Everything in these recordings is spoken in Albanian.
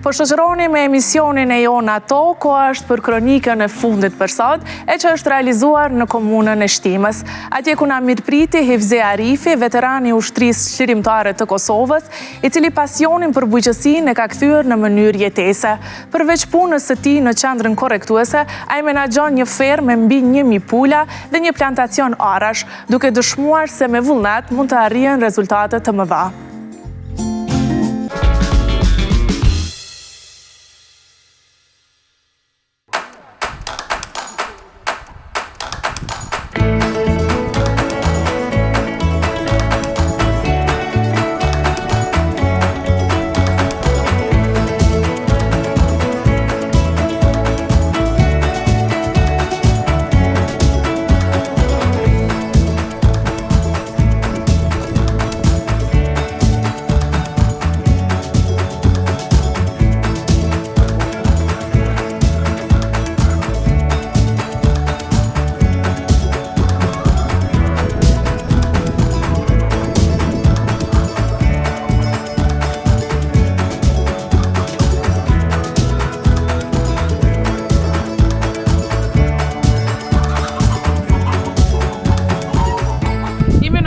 Po shoqëroni me emisionin e jon ato, koha është për kronikën e fundit për sot, e që është realizuar në komunën e Shtimës. Atje ku na mirëpriti Hivze Arifi, veterani i ushtrisë çlirimtare të Kosovës, i cili pasionin për bujqësinë e ka kthyer në mënyrë jetese. Përveç punës së tij në qendrën korrektuese, ai menaxhon një fermë me mbi 1000 pula dhe një plantacion arash, duke dëshmuar se me vullnet mund të arrihen rezultate të mëdha.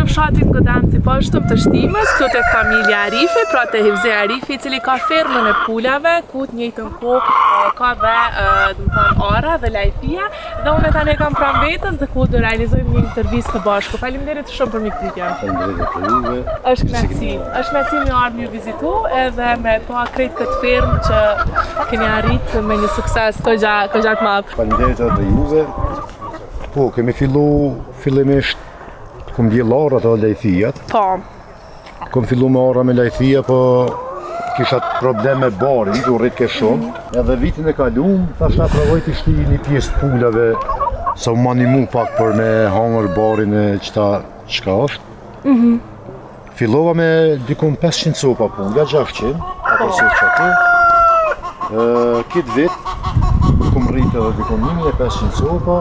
Fshatin Godanë si poshtëm të Shtimës, këtu tek familja Arifi, pra te Hivze Arifi, i cili ka fermën e pulave, ku të njëjtën kohë ka dhe ara dhe lajthia, dhe unë tani kam pranë vetës dhe ku do realizojmë një intervistë të bashku. Faleminderit shumë për mikpritjen. Faleminderit për juve. Është kënaqësi më ardhmë ju vizitu edhe me pa krejt këtë fermë që keni arritë me një sukses të gjatë madh. Faleminderit edhe juve. Po, kemi fillimisht kom djellarat dhe lajthijat. Po. Kom fillu me ara me lajthija, po kisha problem me barin, du rrit ke shumë. Edhe vitin e kalum, thashta provoj të shti një pjesë të pulave, sa u manimu pak për me hangër barin e qka është. Fillova me dikun 500 copa pun, nga 600, apo se që aty. Kitë vit, kom rrit edhe dikun 1500 copa,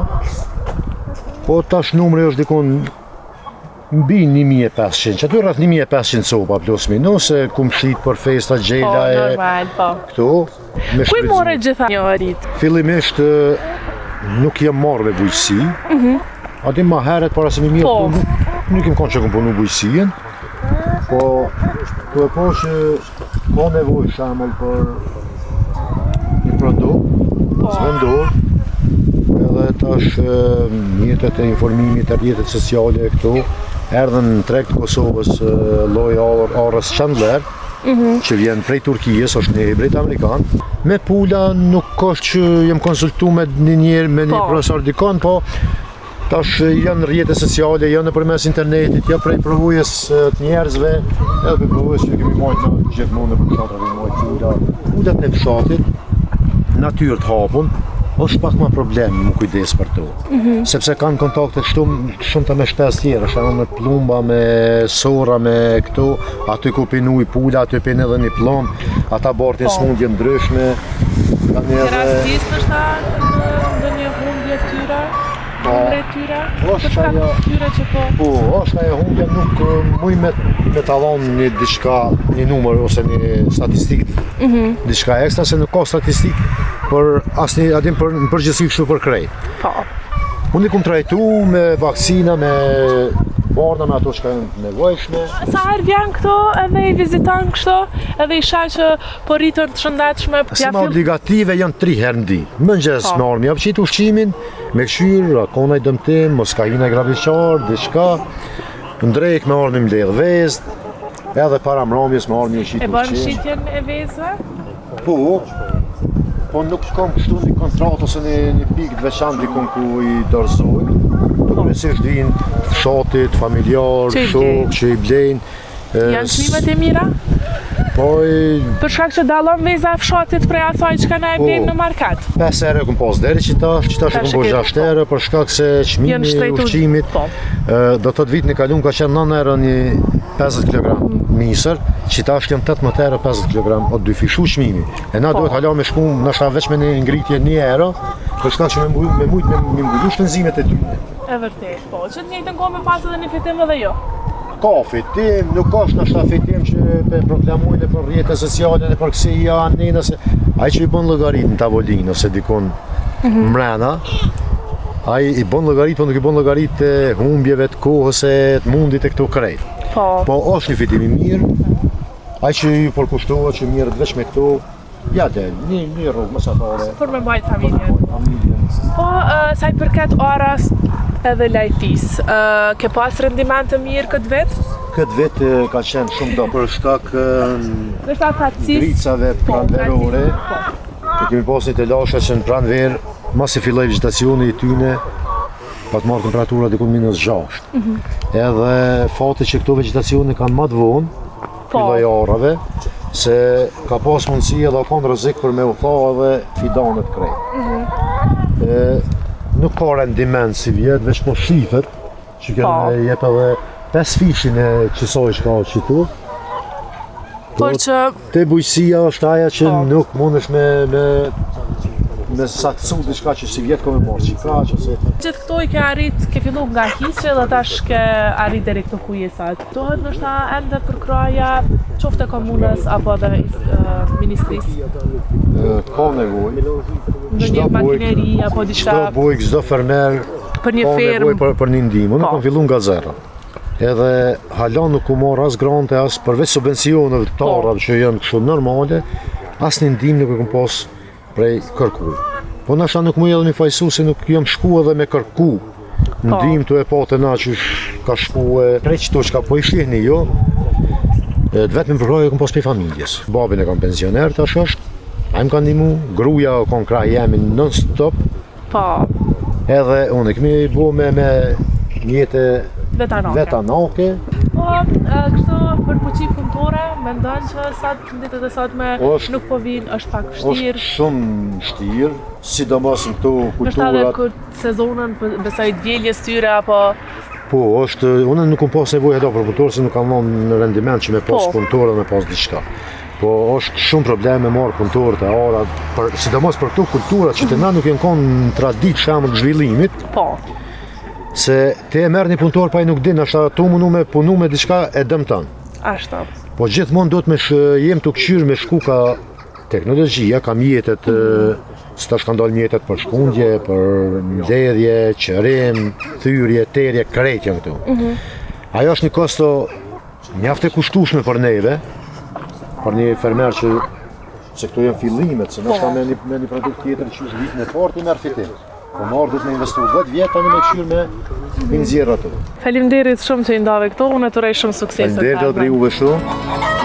po tash numri është dikun mbi 1500, që aty rreth 1500 copa plus minus, kum shit për festa gjela e normal, po. Këtu. Kuj more gjitha një rrit? Fillimisht nuk jam marrë me bujqësi. Ati ma heret para se mi mirë nuk jem konë që kom punu bujqësien. Po, ku e po që ka nevoj shamëll për një produkt, zvendor, edhe tash mjetet e informimit e rjetet sociale e këtu, erdhen në treg të Kosovës lloj arës Chandler, që vjen prej Turkijës, është një hibrid amerikan. Me pula nuk është që jem konsultu me një profesor dikon, po tash janë rrjetet sociale, janë nëpërmes internetit, ja prej provujës të njerëzve, edhe për provujës që kemi majtë në gjithmonë në fshatë, kemi majtë pulat në fshatit, natyrë të hapun, është pak ma problem më kujdes për to. Sepse kanë kontakte shumë të me shpes tjera, shama me plumba, me sora, me këto, aty ku pinu i pula, aty pin edhe një plom, ata bartin smundje ndryshme. Në rastis nështë në një humbje tyra? është ajo humbja nuk muj me talon një diçka, një numër ose një statistik, diçka ekstra, se nuk ka statistik për asnjë atim për në përgjithësi kështu për krejt. Po. Unë i kum trajtu me vaksina, me barda, me ato që janë nevojshme. Sa herë vjen këto edhe i viziton kështu, edhe i shaq që po rritën të shëndetshme. Sima obligative janë 3 herë në ditë. Mëngjes me armë javëqit ushqimin, me këshyrë, akona i dëmtim, moskaina i graviqar, diçka, ndrejk me armë mbledh vezë, edhe para mramjes me armë ushqit ushqim. E bën shitjen e vezëve? Po nuk kam kështu një kontrat ose një pikë të veçantë dikun ku i dorëzoj. Kryesisht vinë fshatit, familjar, shok që i blejnë. Janë çmimet e mira? Po për shkak që dallon veza e fshatit prej asaj që na e blejnë në market. 5 herë kom pas deri qitash kom po 6 herë për shkak se çmimi i ushqimit. Do të vitin e kalum ka qenë 9 herë një 50 kg misër, qitash janë 18 herë 50 kg o dy fishu çmimi. E na duhet hala me shku ndoshta veç me një ngritje një herë, për shkak që me mbullu shpenzimet e tyre. E vërtet, po, që të njëjtën kohë me pas edhe një fitim edhe jo. ka fitim, nuk është në fitim që për proklamojnë për rrjetet sociale në për kësi janë një nëse ai që i bën llogarit në tavolinë ose dikon mrena, ai i bën llogarit, po nuk i bën llogarit të humbjeve të kohës e të mundit e këto krejt. Po është një fitim i mirë, ai që ju përkushtohet që mirët veç me këto, ja del, një rrugë mesatare. Për me mbajt familjen. Po, sa i përket orës edhe lajthis, ke pas rendiment të mirë këtë vetë? Këtë vetë ka qenë shumë do për shkak ngritësave pranverore. Ne kemi pas një të lasha që në pranver, mas i filloi vegetacioni i tyne, pa të marrë temperatura diku -6. Edhe fati që këto vegetacione kanë më të vonë, filloi arrave, se ka pas mundësi edhe ka rrezik për me u tha edhe fidanet krejt. Nuk ka rendiment si vjetë, veç po shifet, që kërë jep edhe 5 fishin e qësoj shka o qitu. Te bujësia është aja që nuk mundesh me saktësu diçka që si vjetë ka me marrë qifra që se... Gjithë këto i ke arrit, ke fillu nga Hisre dhe tash ke arrit deri këto kujesat. Dohet nështë ende për kraja qofte komunës apo dhe ministrisë? Ka nevoj. Në një makineri apo diçka... Çdo bujk, çdo fermer për një fermë. Ka nevoj për një ndihmë, unë kam fillu nga zero. Edhe hala nuk u marr as grante, as përveç subvencioneve të tjera që janë kështu normale, as një ndihmë nuk e kam pas prej kërku. Po nashta nuk më edhe një fajsu se nuk jam shku edhe me kërku. Ndihmë të e patë na që ka shku e prej qëto që ka po i shihni jo, vetëm më përkraj e kam pas prej familjes. Babin e kam pensioner tash është, a më ka ndihmu, gruja o kon kraj jemi non-stop. Edhe unë kemi bo me mjete vetanake. Po, kështu për fuqi punëtore, mendon që ditët e sotme nuk po vinë, është pak vështirë? Është shumë vështirë, sidomos në këto kulturat. Nështë edhe këtë sezonën, besoj të vjeljes tyre, apo... Po, është, unë nuk kam pas nevojë edhe për punëtorë, se nuk kam në rendiment që me pas punëtorë dhe me pas diçka. Po, është shumë problem me marrë punëtorë të ara, sidomos për këto kulturat që të na nuk jenë konë në tradit shamë zhvillimit. Se te e merë një punëtor pa i nuk din, ashta tu mundu me punu me diçka e dëmëtan. Ashta. Po gjithmonë do të me jem të këshyrë me shku ka teknologjia, ka mjetet, së tash ka ndalë mjetet për shkundje, për mledhje, qërim, thyrje, terje, krejt janë këtu. Ajo është një kosto mjaft e kushtueshme për neve, për një fermer që, se këtu janë fillimet, se nështë me një produkt tjetër që është vitën e partë i merë fitim. Po marrë du të me investu 10 vjetë tani me këshyrë me nxjerrë ato. Faleminderit shumë që i ndave këto, unë të rej shumë sukses. Faleminderit, do të juve shumë.